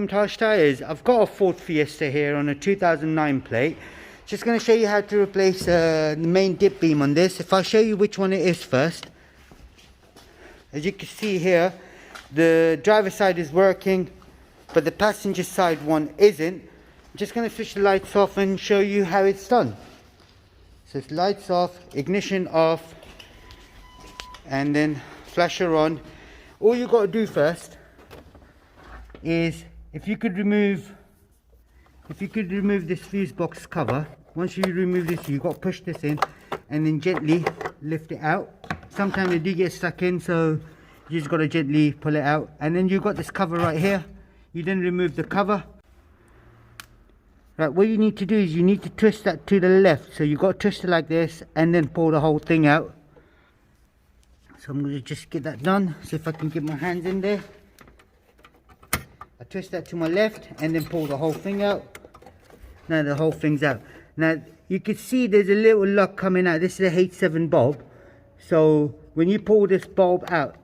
chrome harsh tyres. I've got a Ford Fiesta here on a 2009 plate. Just going to show you how to replace the main dip beam on this. If I show you which one it is first. As you can see here, the driver's side is working, but the passenger side one isn't. I'm just going to switch the lights off and show you how it's done. So it's lights off, ignition off, and then flasher on. All you got to do first is if you could remove this fuse box cover. Once you remove this, you've got to push this in and then gently lift it out. Sometimes they do get stuck in, so you just got to gently pull it out. And then you've got this cover right here. You then remove the cover. Right, what you need to do is you need to twist that to the left. So you've got to twist it like this and then pull the whole thing out. So I'm going to just get that done. See if I can get my hands in there. I twist that to my left and then pull the whole thing out. Now the whole thing's out. Now you can see there's a little lock coming out. This is a H7 bulb. So when you pull this bulb out,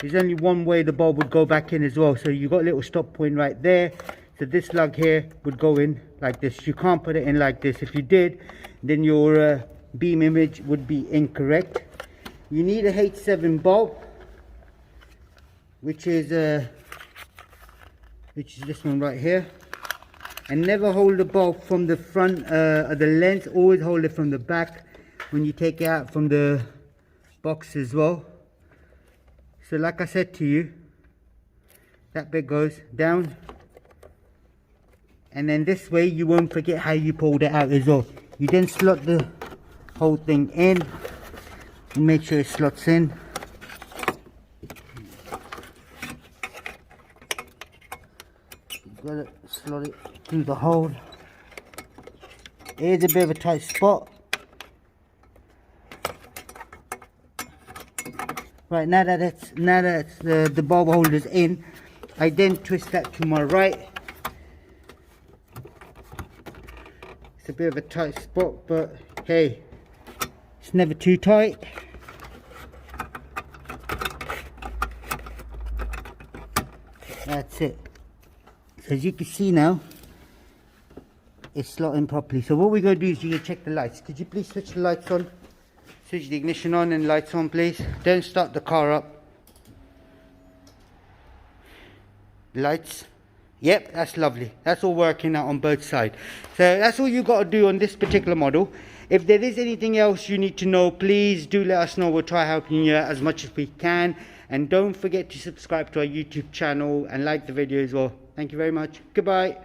there's only one way the bulb would go back in as well. So you've got a little stop point right there. So this lug here would go in like this. You can't put it in like this. If you did, then your beam image would be incorrect. You need a H7 bulb, which is this one right here. And never hold the bulb from the front of the lens. Always hold it from the back when you take it out from the box as well. So like I said to you, that bit goes down. And then this way you won't forget how you pulled it out as well. You then slot the whole thing in. And make sure it slots in. You've got to slot it through the hole. Here's a bit of a tight spot. Right, now that the bulb holder's in, I then twist that to my right. It's a bit of a tight spot, but hey, it's never too tight. That's it. So as you can see now, it's slotting properly. So what we're going to do is you're going to check the lights. Could you please switch the lights on? Switch the ignition on and lights on, please. Don't start the car up. Lights. Yep, that's lovely. That's all working out on both sides. So that's all you got to do on this particular model. If there is anything else you need to know, please do let us know. We'll try helping you as much as we can. And don't forget to subscribe to our YouTube channel and like the video as well. Thank you very much. Goodbye.